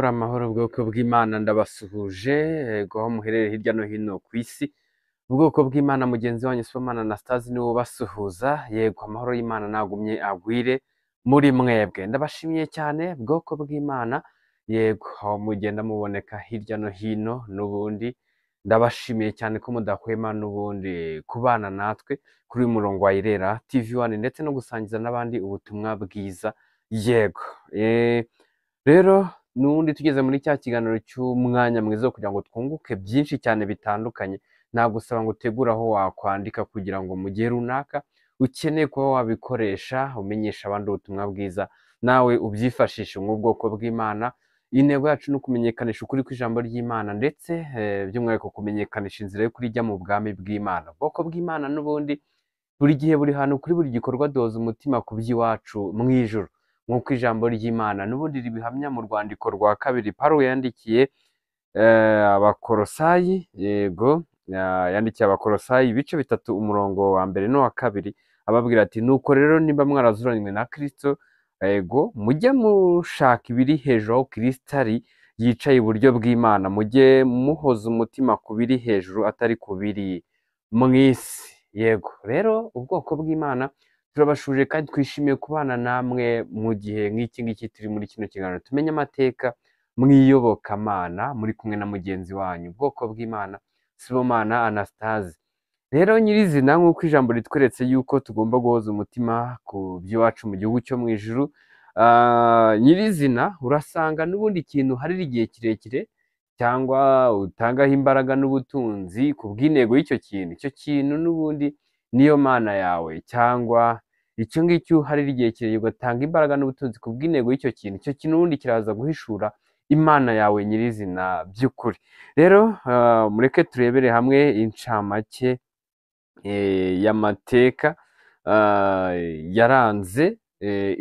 amahoro ubwoko bw'Imana ndabasuhuje ego aho muherereye hirya no hino ku isi. Ubwoko bw'Imana mugenzi wanyu Sibomana Anastase niwe ubasuhuza. Yego amahoro y'Imana nagumye agwire muri mwebwe. Ndabashimiye cyane bwoko bw'Imana. Yego aho mugenda muboneka hirya no hino n'ubundi ndabashimiye cyane ko mudahwema n'ubundi kubana natwe kuri uyu murongo wa Irera TV1 ndetse no gusangiza n'abandi ubutumwa bwiza. Yego rero n'ubundi tugeze muri cya kiganiro cy'umwanya mwiza wo kugira ngo twunguke byinshi cyane bitandukanye. Nagusaba ngo utegure aho wakwandika kugira ngo mu gihe runaka ukeneye kuba wabikoresha umenyesha abandi ubutumwa bwiza nawe ubyifashishe nk'ubwoko bw'Imana. Intego yacu ni ukumenyekanisha ukuri kw'ijambo ry'Imana ndetse by'umwihariko kumenyekanisha inzira yo kurijya mu bwami bw'Imana. Ubwoko bw'Imana n'ubundi buri gihe buri hantu kuri buri gikorwa doza umutima ku by'iwacu mu ijuru nk'uko ijambo ry'Imana n'ubundi ribihamya mu rwandiko rwa kabiri Pawulo yandikiye abakolosayi. Yego yandikiye abakolosayi ibice bitatu umurongo wa mbere n'uwa kabiri ababwira ati nuko rero niba mwarazuranywe na Kristo yego mujye mushaka ibiri hejuru aho Kristo ari yicaye iburyo bw'Imana, mujye muhoza umutima ku biri hejuru atari ku biri mu isi. Yego rero ubwoko bw'Imana turabashuje kandi twishimiye kubana namwe mu gihe nk'iki ngiki turi muri kino kiganiro tumenye amateka mwiyobokamana muri kumwe na mugenzi wanyu ubwoko bw'Imana Sibomana Anastase. Rero nyirizina nk'uko ijambo ritweretse yuko tugomba guhoza umutima ku by'iwacu mu gihugu cyo mu ijuru. Nyirizina urasanga n'ubundi ikintu harira igihe kirekire cyangwa utangaho imbaraga n'ubutunzi ku bw'intego y'icyo kintu. Icyo kintu n'ubundi niyo mana yawe, cyangwa icyo ngicyo harira igihe kirekire ugatanga imbaraga n'ubutunzi ku bw'intego y'icyo kintu. Icyo kintu ubundi kiraza guhishura Imana yawe nyirizina by'ukuri. Rero mureke turebere hamwe incamake y'amateka yaranze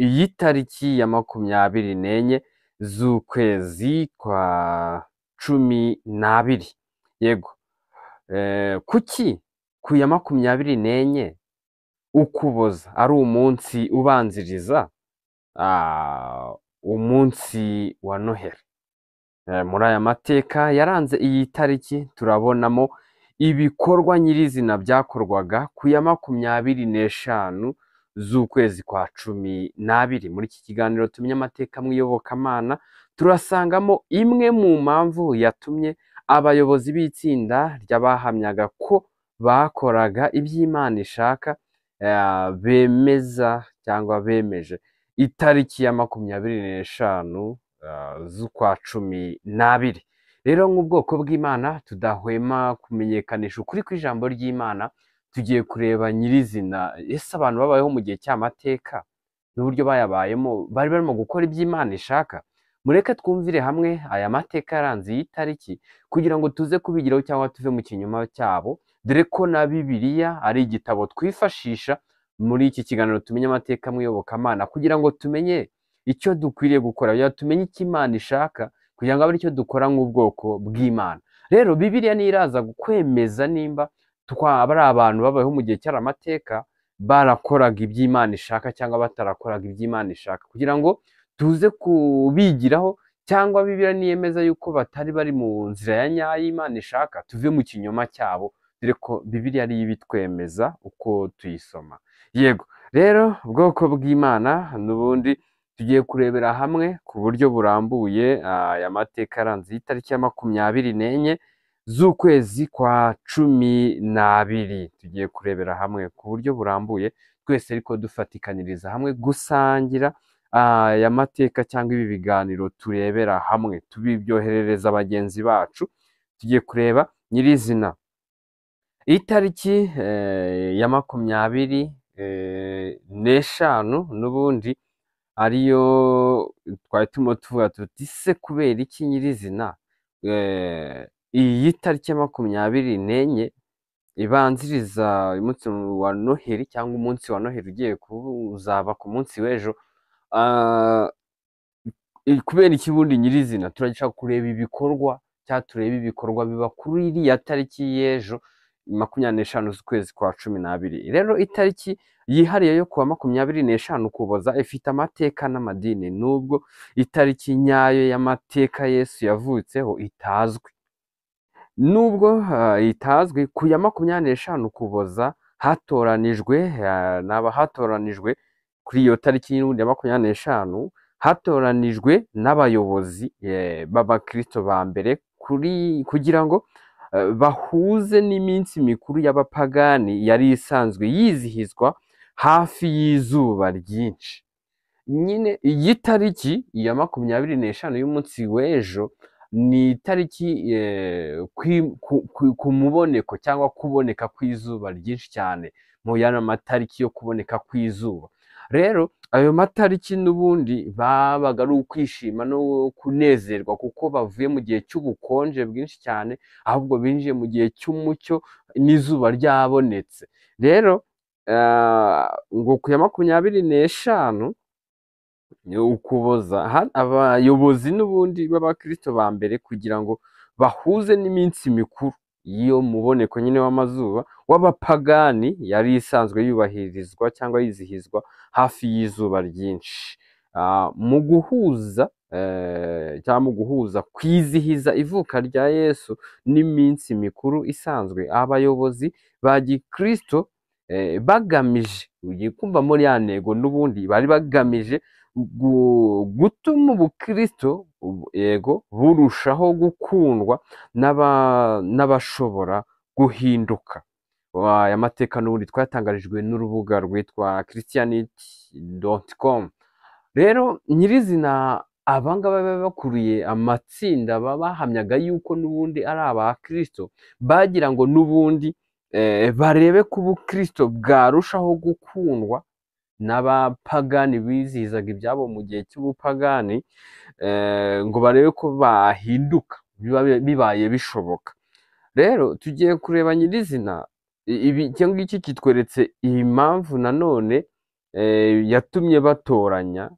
iyi tariki ya 24 z'ukwezi kwa 12. Yego kuki ku ya 24 Ukuboza ari umunsi ubanziriza umunsi wa Noheli. Muri aya mateka yaranze iyi tariki turabonamo ibikorwa nyirizina byakorwaga ku ya 25 z'ukwezi kwa 12. Muri iki kiganiro tumenye amateka mwiyobokamana turasangamo imwe mu mpamvu yatumye abayobozi b'itsinda ry'abahamyaga ko bakoraga iby'Imana ishaka bemeza cyangwa bemeje itariki ya 25 z'ukwa 12. Rero nk'ubwoko bw'Imana tudahwema kumenyekanisha ukuri kw'ijambo ry'Imana tugiye kureba nyirizina ese abantu babayeho mu gihe cy'amateka n'uburyo bayabayemo bari barimo gukora iby'Imana ishaka. Mureke twumvire hamwe aya mateka yaranze iyi tariki kugira ngo tuze kubigiraho cyangwa tuve mu kinyoma cyabo, dore ko na Bibiliya ari igitabo twifashisha muri iki kiganiro tumenye amateka mwiyobokamana kugira ngo tumenye icyo dukwiriye gukora, tumenye icyo Imana ishaka kugira ngo abe aricyo dukora nk'ubwoko bw'Imana. Rero Bibiliya niyo iraza kwemeza nimba twaba ari abantu babayeho mu gihe cy'amateka barakoraga iby'Imana ishaka cyangwa batarakoraga iby'Imana ishaka, kugira ngo tuze kubigiraho, cyangwa Bibiliya niyemeza yuko batari bari mu nzira ya nyayo Imana ishaka tuve mu kinyoma cyabo, dore ko Bibiliya ariyo ibitwemeza uko tuyisoma. Yego rero ubwoko bw'Imana n'ubundi tugiye kurebera hamwe ku buryo burambuye aya mateka yaranze itariki ya 24 z'ukwezi kwa 12. Tugiye kurebera hamwe ku buryo burambuye twese ariko dufatikaniriza hamwe gusangira aya mateka cyangwa ibi biganiro turebera hamwe tubibyoherereza bagenzi bacu. Tugiye kureba nyirizina itariki ya 25 n'ubundi ariyo twari turimo tuvuga tuti se kubera iki nyirizina iyi tariki ya 24 ibanziriza umunsi wa Noheli cyangwa umunsi wa Noheli ugiye kuzaba ku munsi w'ejo. Kubera iki bundi nyirizina turashaka kureba ibikorwa cyangwa tureba ibikorwa biba kuri iriya tariki y'ejo 25 z'ukwezi kwa 12. Rero itariki yihariye yo kuwa 25 Ukuboza ifite amateka n'amadini, nubwo itariki nyayo y'amateka Yesu yavutseho itazwi. Nubwo itazwi, ku ya 25 Ukuboza hatoranijwe hatoranijwe kuri iyo tariki y'ubundi ya 25, hatoranijwe n'abayobozi b'abakristo ba mbere kugira ngo bahuze n'iminsi mikuru y'abapagani yari isanzwe yizihizwa hafi y'izuba ryinshi. Nyine iyi tariki ya 25 y'umunsi w'ejo ni itariki ku muboneko cyangwa kuboneka kw'izuba ryinshi cyane mu yana matariki yo kuboneka kw'izuba. Rero ayo matariki n'ubundi babaga ari ukwishima no kunezerwa kuko bavuye mu gihe cy'ubukonje bwinshi cyane, ahubwo binjiye mu gihe cy'umucyo n'izuba ryabonetse. Rero ngo ku ya 25 Ukuboza abayobozi n'ubundi b'abakristo ba mbere kugira ngo bahuze n'iminsi mikuru iyo muboneko nyine w'amazuba w'abapagani yari isanzwe yubahirizwa cyangwa yizihizwa hafi y'izuba ryinshi. Mu guhuza kwizihiza ivuka rya Yesu n'iminsi mikuru isanzwe, abayobozi ba gikristo bagamije, ugiye kumva muri ya ntego n'ubundi bari bagamije gutuma ubukristo burushaho gukundwa n'abashobora guhinduka. Aya mateka n'ubundi twatangarijwe n'urubuga rwitwa christianity.com. Rero nyirizina abangaba baba bakuriye amatsinda bahamyaga yuko n'ubundi ari abakristo, bagira ngo n'ubundi barebe ko ubukristo bwarushaho gukundwa n'abapagani bizihizaga ibyabo mu gihe cy'ubupagani, ngo barebe ko bahinduka bibaye bishoboka. Rero tugiye kureba nyirizina iki ngiki kitweretse iyi mpamvu nanone yatumye batoranya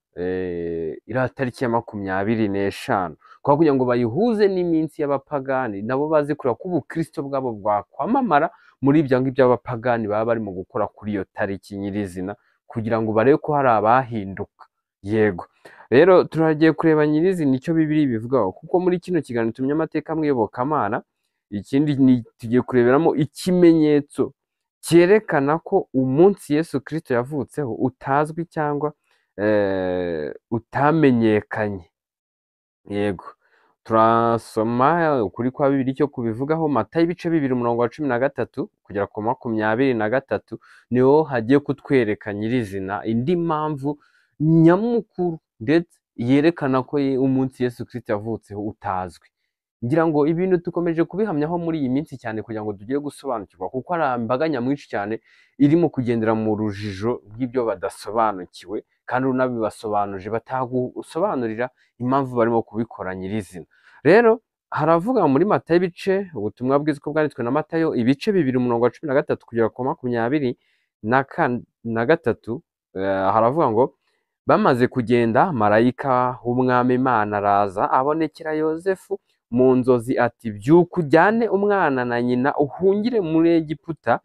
iriya tariki ya 25 kugira ngo bayihuze n'iminsi y'abapagani, nabo bazi kureba ko ubukristo bwabo bwakwamamara muri ibyo ngibyo abapagani baba barimo gukora kuri iyo tariki nyirizina, kugira ngo barebe ko hari abahinduka. Yego, rero turagiye kureba nyirizina icyo Bibiliya bivugaho, kuko muri kino kiganiro tumye amateka mwiyobokamana. Ikindi tugiye kureberamo ikimenyetso cyerekana ko umunsi Yesu Kristo yavutseho utazwi cyangwa utamenyekanye. Yego, turasoma ukuri kwa Bibiliya icyo kubivugaho. Matayo ibice 2:13 kugera ku 23 niho hagiye kutwereka nyirizina indi mpamvu nyamukuru ndetse yerekana ko umunsi Yesu Kristo yavutseho utazwi. Ngira ngo ibintu dukomeje kubihamyaho muri iyi minsi cyane kugira ngo tugire gusobanukirwa, kuko ari imbaga nyamwinshi cyane irimo kugendera mu rujijo rw'ibyo badasobanukiwe, kandi unabibasobanuje batagusobanurira impamvu barimo kubikora nyirizina. Rero haravuga muri Matayo ibice, ubutumwa bwiza ko bwanditswe na Matayo ibice 2:13 kugera ku 23, haravuga ngo bamaze kugenda, marayika w'umwami Imana araza abonekera Yozefu mu nzozi ati, byuka ujyane umwana na nyina uhungire muri Egiputa,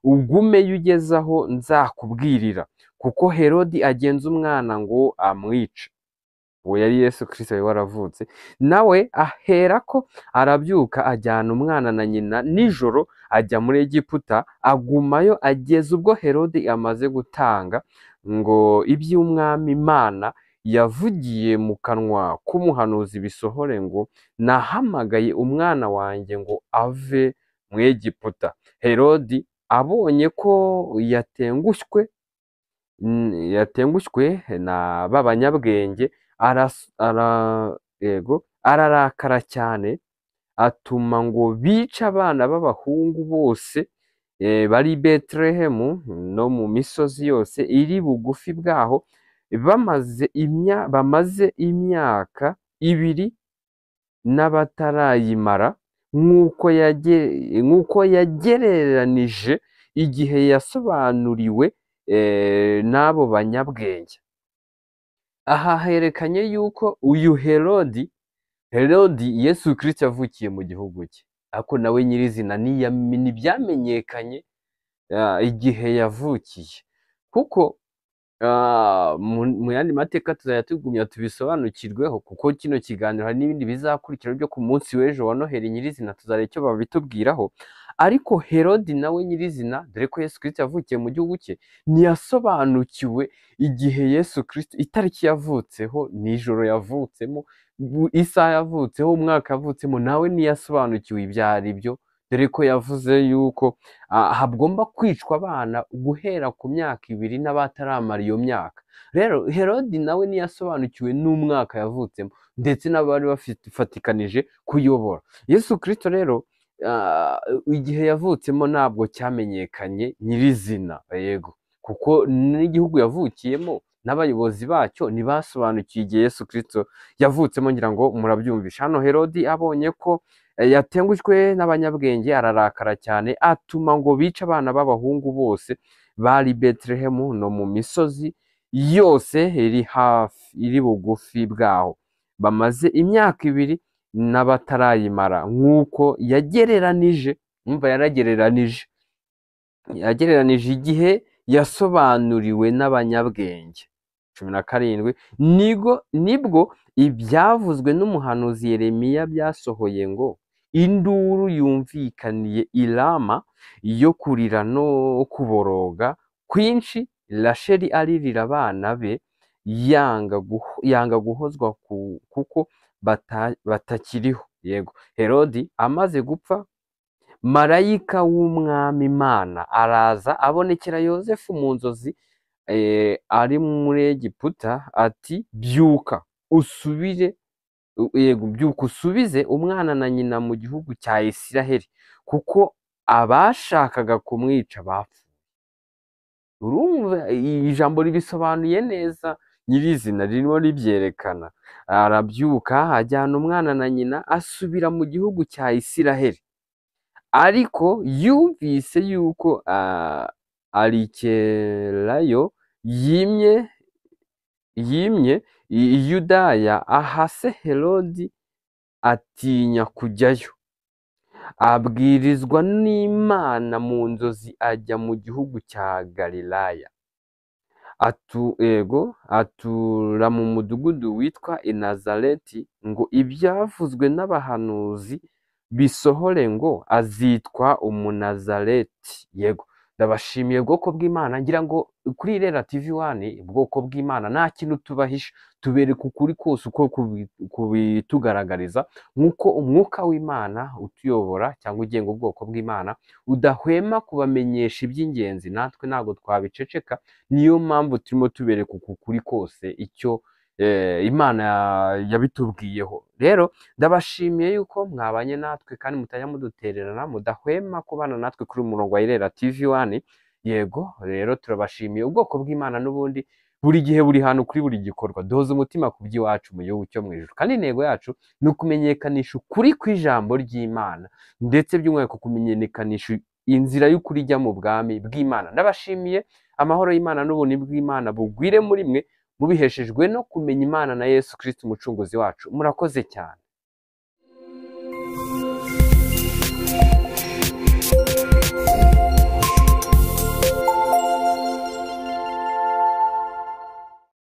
ugumeyo ugeze aho nzakubwirira, kuko Herodi agenza umwana ngo amwice. Uwo yari Yesu Kristo wari waravutse. Nawe aherako arabyuka ajyana umwana na nyina nijoro ajya muri Egiputa, agumayo ageza ubwo Herodi amaze gutanga ngo iby'umwami Imana yavugiye mu kanwa k'umuhanuzi bisohore, ngo nahamagaye umwana wanjye ngo ave mu Egiputa. Herodi abonye ko yatengushywe na b'abanyabwenge, ararakara cyane, atuma ngo bice abana b'abahungu bose bari i Betelehemu no mu misozi yose iri bugufi bwaho, bamaze imyaka 2 n'abatarayimara, nk'uko yagereranije igihe yasobanuriwe n'abo banyabwenge. Aha herekanye yuko uyu Herodi Yesu Kristo yavukiye mu gihugu cye, ariko nawe nyirizina ntibyamenyekanye igihe yavukiye, kuko mu yandi mateka tuzajya tugumya tubisobanukirweho, kuko kino kiganiro hari n'ibindi bizakurikira byo ku munsi w'ejo wa Noheli nyirizina tuzareba icyo babitubwiraho. Ariko Herodi nawe nyirizina, dore ko Yesu Kristo yavukiye mu gihugu cye, ntiyasobanukiwe igihe Yesu Kristo, itariki yavutseho, n'ijoro yavutsemo, isaha yavutseho, umwaka yavutsemo, nawe ntiyasobanukiwe ibyo ari byo, dore ko yavuze yuko hagomba kwicwa abana guhera ku myaka 2 n'abataramara iyo myaka. Rero Herodi nawe ntiyasobanukiwe n'umwaka yavutsemo, ndetse n'abari bafatikanije kuyobora. Yesu Kristo rero igihe yavutsemo ntabwo cyamenyekanye nyirizina, yego, kuko n'igihugu yavukiyemo n'abayobozi bacyo ntibasobanukiwe igihe Yesu Kristo yavutsemo, ngira ngo murabyumvisha. Hano Herodi abonye ko yatengushwe n'abanyabwenge ararakara cyane, atuma ngo bice abana b'abahungu bose bari Betelehemu no mu misozi yose iri bugufi bwaho, bamaze imyaka 2 n'abatarayimara, nk'uko yagereranije igihe yasobanuriwe n'abanyabwenge. 17 nibwo ibyavuzwe n'umuhanuzi Yeremiya byasohoye ngo, induru yumvikaniye i Rama yo kurira no kuboroga kwinshi, Rasheli aririra abana be, yanga guhozwa kuko batakiriho. Yego, Herodi amaze gupfa, marayika w'umwami Imana araza abonekera Yozefu mu nzozi ari muri Egiputa, ati byuka usubize umwana na nyina mu gihugu cya Isiraheli, kuko abashakaga kumwica bapfuye. Urumva ijambo ribisobanuye neza nyirizina, ririmo ribyerekana. Arabyuka ajyana umwana na nyina asubira mu gihugu cya Isiraheli, ariko yumvise yuko Arikelayo yimye i Yudaya, ahase Herodi atinya kujyayo, abwirizwa n'Imana mu nzozi ajya mu gihugu cya Galilaya, atura mu mudugudu witwa i Nazareti, ngo ibyavuzwe n'abahanuzi bisohore, ngo azitwa Umunazareti. Yego, ndabashimiye bwoko bw'Imana, ngira ngo kuri Irera TV 1 ubwoko bw'Imana nta kintu tubahisha, tubereka ukuri kose uko kubitugaragariza, nk'uko umwuka w'Imana utuyobora cyangwa ugenga ubwoko bw'Imana udahwema kubamenyesha iby'ingenzi, natwe ntabwo twabiceceka. Niyo mpamvu turimo tubereka ukuri kose icyo Imana yabitubwiyeho. Rero ndabashimiye yuko mwabanye natwe kandi mutajya mudutererana, mudahwema kubana natwe kuri umurongo wa Irera TV 1. Yego, rero turabashimiye ubwoko bw'Imana, n'ubundi buri gihe buri hantu kuri buri gikorwa duhoza umutima ku by'iwacu mu gihugu cyo mu ijuru, kandi intego yacu ni ukumenyekanisha ukuri kw'ijambo ry'Imana, ndetse by'umwihariko kumenyekanisha inzira y'ukuri ijya mu bwami bw'Imana. Ndabashimiye, amahoro y'Imana n'ubuntu bw'Imana bugwire muri mwe, mubiheshejwe no kumenya Imana na Yesu Kristo umucunguzi wacu. Murakoze cyane.